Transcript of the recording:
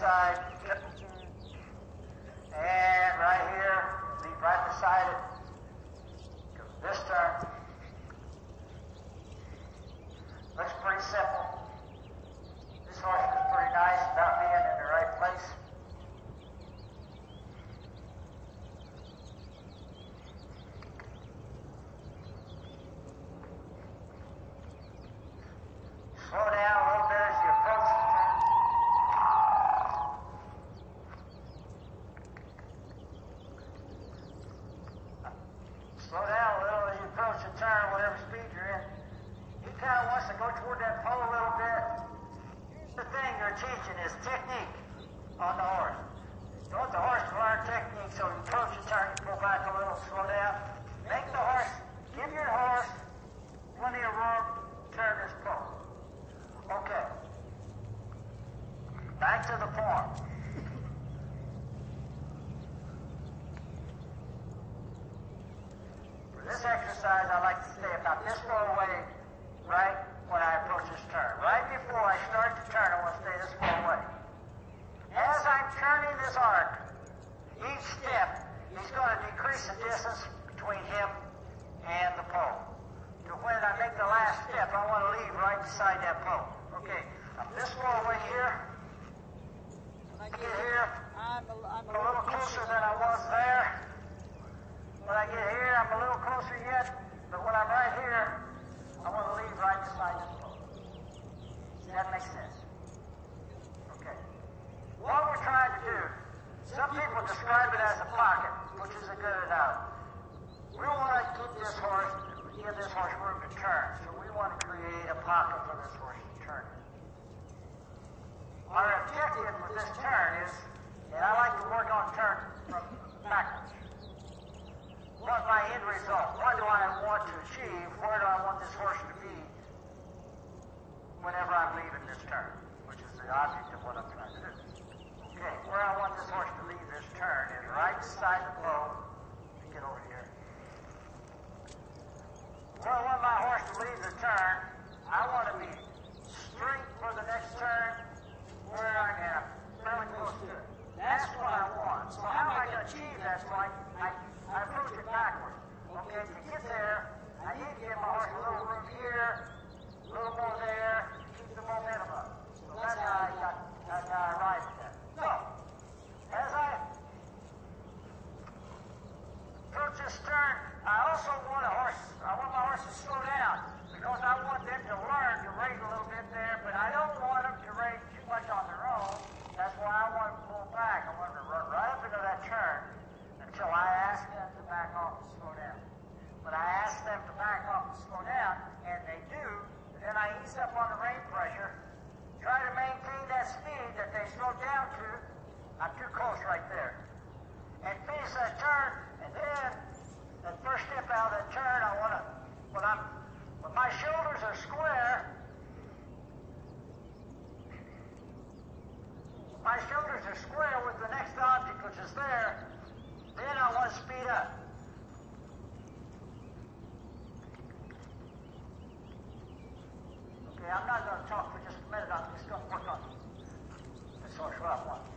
side. And right here, leave right beside it. This turn. Looks pretty simple. This horse is pretty nice about being in the right place. Slow down a little bit as you approach the turn. Slow down a little as you approach the turn, whatever speed you're in. He kind of wants to go toward that pole a little bit. The thing you're teaching is technique on the horse. You want the horse to learn technique, so you approach the turn, you pull back a little, slow down. Make the horse, give your horse plenty of room, turn this pole. Okay. Back to the form. For this exercise, I like to stay about this far away, right when I approach this turn. Right before I start the turn, I want to stay this far away. As I'm turning this arc, each step, he's going to decrease the distance between him and the pole. So when I make the last step, I want to leave right beside that pole. Okay, I'm this far away here. When I get here, I'm a little closer than I was there. When I get here, I'm a little closer yet, but when I'm right here, I want to leave right beside this pole. Does that make sense? Okay. What we're trying to do, some people describe it as a pocket, which is a good enough. We want to give this horse room to turn, so we want to create a pocket for this horse to turn. Our objective with this turn is, and I like to work on turn from backwards. What's my end result? What do I want to achieve? Where do I want this horse to be whenever I'm leaving this turn, which is the object of what I'm trying to do. Okay, where I want this horse to leave this turn is right beside the pole. Let me get over here. Where I want my horse to leave the turn, I want to be straight for the next turn where I am fairly close to it. That's what I want. So how am I going to achieve that? So I approach it backwards. Okay, to get there, I need to give my horse a little room here, a little more there, to keep the momentum up. So that's how I arrived at that. So, as I approach this turn, I also want my horse to slow down, because I want them to learn to rate a little bit there, but I don't want them to rate too much on their own. That's why I want them to pull back. I want them to run right up into that turn until I ask them to back off and slow down. When I ask them to back off and slow down, and they do, then I ease up on the rein pressure, try to maintain that speed that they slowed down to. I'm too close right there. And finish that turn, and then that first step out of that turn, I want to, when my shoulders are square, with the next object, which is there, then I want to speed up. Okay, I'm not going to talk for just a minute. I'm just going to work on this horse right up.